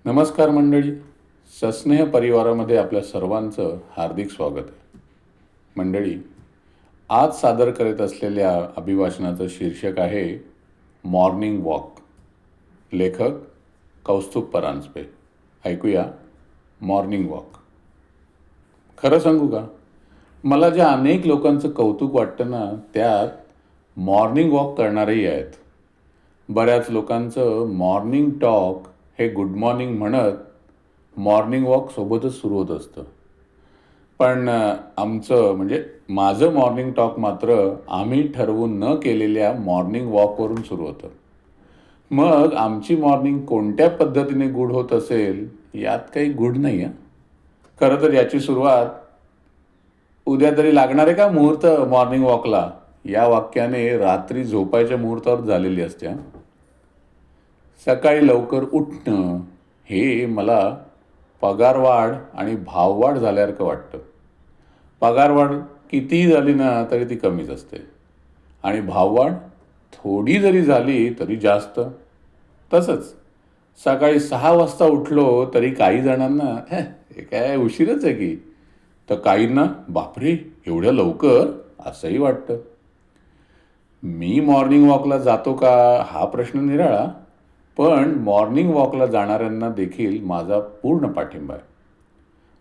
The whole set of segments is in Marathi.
नमस्कार मंडळी. सस्नेह परिवारामध्ये आपल्या सर्वांचं हार्दिक स्वागत आहे. मंडळी, आज सादर करीत असलेल्या अभिभाषणाचं शीर्षक आहे मॉर्निंग वॉक. लेखक कौस्तुभ परांजपे. ऐकूया मॉर्निंग वॉक. खरं सांगू का, मला ज्या अनेक लोकांचं कौतुक वाटतं ना, त्यात मॉर्निंग वॉक करणारेही आहेत. बऱ्याच लोकांचं मॉर्निंग टॉक हे गुड मॉर्निंग म्हणत मॉर्निंग वॉक सोबतच सुरू होत असतं. पण आमचं म्हणजे माझं मॉर्निंग टॉक मात्र आम्ही ठरवून न केलेल्या मॉर्निंग वॉकवरून सुरू होतं. मग आमची मॉर्निंग कोणत्या पद्धतीने गुड होत असेल यात काही गुड नाही आहे. खरं तर याची सुरुवात उद्या तरी लागणार आहे का मुहूर्त मॉर्निंग वॉकला, या वाक्याने रात्री झोपायच्या मुहूर्तावर झालेली असते. सकाळी लवकर उठणं हे मला पगारवाढ आणि भाववाढ झाल्यासारखं वाटतं. पगारवाढ कितीही झाली ना तरी ती कमीच असते आणि भाववाढ थोडी जरी झाली तरी जास्त. तसंच सकाळी 6 वाजता उठलो तरी काही जणांना हे काय उशीरच आहे की, तर काहींना बापरे एवढ्या लवकर असंही वाटतं. मी मॉर्निंग वॉकला जातो का हा प्रश्न निराळा, पण मॉर्निंग वॉकला जाणाऱ्यांना देखील माझा पूर्ण पाठिंबा आहे.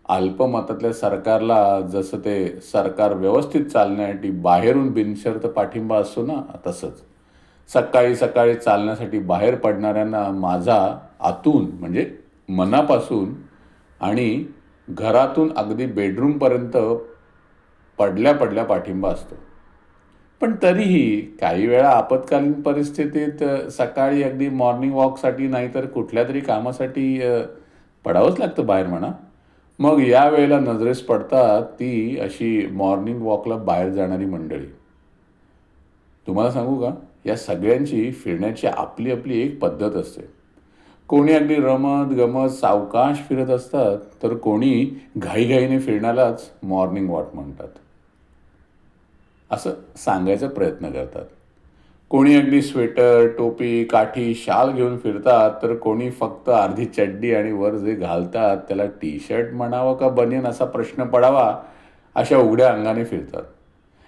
अल्पमतातल्या सरकारला जसं ते सरकार व्यवस्थित चालण्यासाठी बाहेरून बिनशर्त पाठिंबा असतो ना, तसंच सकाळी सकाळी चालण्यासाठी बाहेर पडणाऱ्यांना माझा आतून म्हणजे मनापासून आणि घरातून अगदी बेडरूमपर्यंत पडल्या पडल्या पाठिंबा असतो. पण तरीही काही वेळा आपत्कालीन परिस्थितीत सकाळी अगदी मॉर्निंग वॉकसाठी नाही तर कुठल्या तरी कामासाठी पडावंच लागतं बाहेर म्हणा. मग या वेळेला नजरेस पडतात ती अशी मॉर्निंग वॉकला बाहेर जाणारी मंडळी. तुम्हाला सांगू का, या सगळ्यांची फिरण्याची आपली आपली एक पद्धत असते. कोणी अगदी रमत गमत सावकाश फिरत असतात, तर कोणी घाईघाईने फिरण्यालाच मॉर्निंग वॉक म्हणतात असं सांगायचा प्रयत्न करतात. कोणी अगदी स्वेटर टोपी काठी शाल घेऊन फिरतात, तर कोणी फक्त अर्धी चड्डी आणि वर जे घालतात त्याला टी शर्ट म्हणावं का बनियन असा प्रश्न पडावा अशा उघड्या अंगाने फिरतात.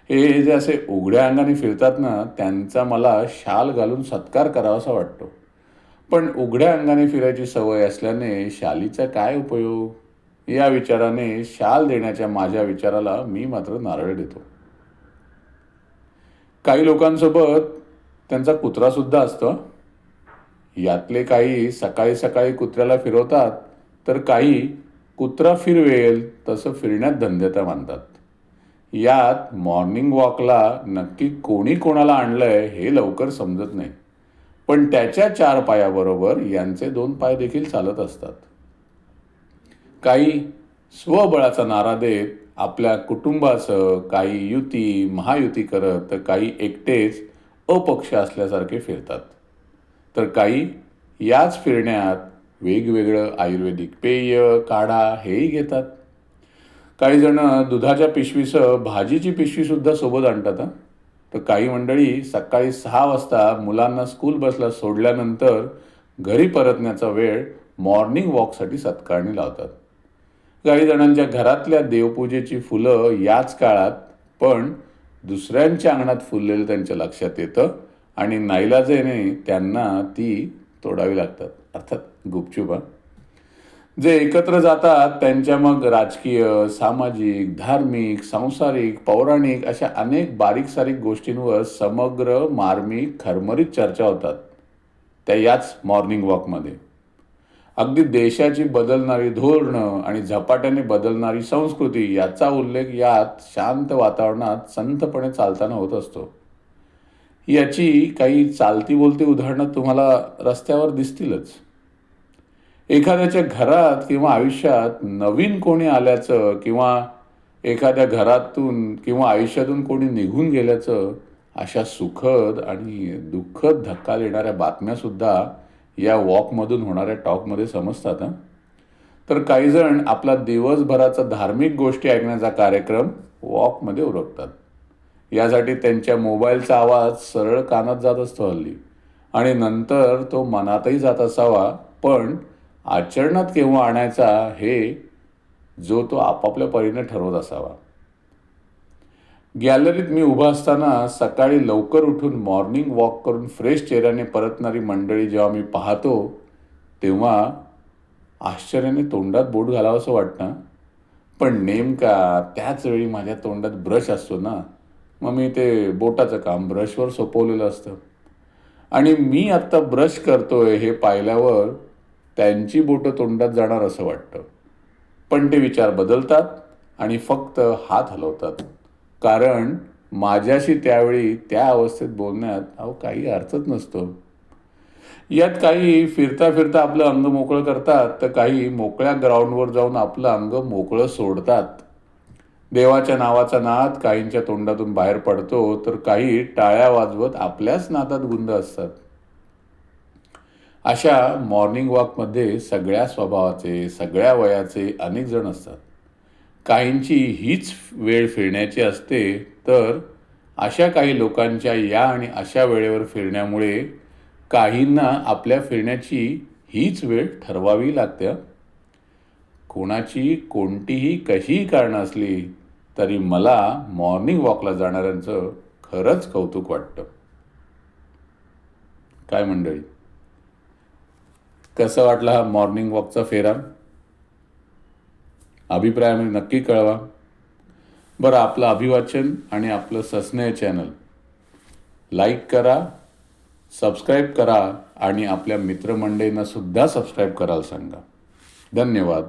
हे जे असे उघड्या अंगाने फिरतात ना, त्यांचा मला शाल घालून सत्कार करावासा वाटतो. पण उघड्या अंगाने फिरायची सवय असल्याने शालीचा काय उपयोग, या विचाराने शाल देण्याच्या माझ्या विचाराला मी मात्र नारळ देतो. काही लोकांसोबत त्यांचा कुत्रासुद्धा असतो. यातले काही सकाळी सकाळी कुत्र्याला फिरवतात, तर काही कुत्रा फिरवेल तसं फिरण्यात धन्यता मानतात. यात मॉर्निंग वॉकला नक्की कोणी कोणाला आणलंय हे लवकर समजत नाही, पण त्याच्या 4 पायाबरोबर यांचे 2 पाय देखील चालत असतात. काही स्वबळाचा नारा देत आपल्या कुटुंबासह काही युती महायुती करत, तर काही एकटेच अपक्ष असल्यासारखे फिरतात. तर काही याच फिरण्यात वेगवेगळं आयुर्वेदिक पेय काढा हेही घेतात. काही जण दुधाच्या पिशवीसह भाजीची पिशवीसुद्धा सोबत आणतात. तर काही मंडळी सकाळी 6 वाजता मुलांना स्कूल बसला सोडल्यानंतर घरी परतण्याचा वेळ मॉर्निंग वॉकसाठी सत्कारणी लावतात. काही जणांच्या घरातल्या देवपूजेची फुलं याच काळात पण दुसऱ्यांच्या अंगणात फुललेलं त्यांच्या लक्षात येतं आणि नाईलाजाने त्यांना ती तोडावी लागतात, अर्थात गुपचूप. जे एकत्र जातात त्यांच्या मग राजकीय सामाजिक धार्मिक सांसारिक पौराणिक अशा अनेक बारीक सारीक गोष्टींवर समग्र मार्मिक खरमरीत चर्चा होतात त्या याच मॉर्निंग वॉकमध्ये. अगदी देशाची बदलणारी धोरणं आणि झपाट्याने बदलणारी संस्कृती याचा उल्लेख यात शांत वातावरणात संतपणे चालताना होत असतो. याची काही चालती बोलती उदाहरणं तुम्हाला रस्त्यावर दिसतीलच. एखाद्याच्या घरात किंवा आयुष्यात नवीन कोणी आल्याचं किंवा एखाद्या घरातून किंवा आयुष्यातून कोणी निघून गेल्याचं अशा सुखद आणि दुःखद धक्का देणाऱ्या बातम्यासुद्धा या वॉकमधून होणाऱ्या टॉकमध्ये समजतात. तर काही जण आपला दिवसभराचा धार्मिक गोष्टी ऐकण्याचा कार्यक्रम वॉकमध्ये उरकतात. यासाठी त्यांच्या मोबाईलचा आवाज सरळ कानात जात असतो हल्ली, आणि नंतर तो मनातही जात असावा, पण आचरणात केव्हा आणायचा हे जो तो आपापल्या परीने ठरवत असावा. गॅलरीत मी उभा असताना सकाळी लवकर उठून मॉर्निंग वॉक करून फ्रेश चेहऱ्याने परतणारी मंडळी जेव्हा मी पाहतो तेव्हा आश्चर्याने तोंडात बोट घालावंसं वाटतं. पण नेमका त्याच वेळी माझ्या तोंडात ब्रश असतो ना, मग मी ते बोटाचं काम ब्रशवर सोपवलेलं असतं. आणि मी आत्ता ब्रश करतोय हे पाहिल्यावर त्यांची बोटं तोंडात जाणार असं वाटतं. पण ते विचार बदलतात आणि फक्त हात हलवतात. कारण माझ्याशी त्यावेळी त्या अवस्थेत बोलण्यात काही अर्थच नसतो. यात काही फिरता फिरता आपलं अंग मोकळं करतात, तर काही मोकळ्या ग्राउंडवर जाऊन आपलं अंग मोकळं सोडतात. देवाच्या नावाचा नाद काहींच्या तोंडातून बाहेर पडतो, तर काही टाळ्या वाजवत आपल्याच नादात गुंग असतात. अशा मॉर्निंग वॉकमध्ये सगळ्या स्वभावाचे, सगळ्या वयाचे अनेक जण असतात. काहींची हीच वेळ फिरण्याची असते, तर अशा काही लोकांच्या या आणि अशा वेळेवर फिरण्यामुळे काहींना आपल्या फिरण्याची हीच वेळ ठरवावी लागते. कोणाची कोणतीही कशीही कारणं असली तरी मला मॉर्निंग वॉकला जाणाऱ्यांचं खरंच कौतुक वाटतं. काय मंडळी, कसा वाटला हा मॉर्निंग वॉकचा फेरा? अभिप्रायामध्ये नक्की कळवा. बरं, आपलं अभिवाचन आणि आपलं सस्नेह चॅनल लाईक करा, सबस्क्राईब करा आणि आपल्या मित्रमंडळींना सुद्धा सबस्क्राईब करायला सांगा. धन्यवाद.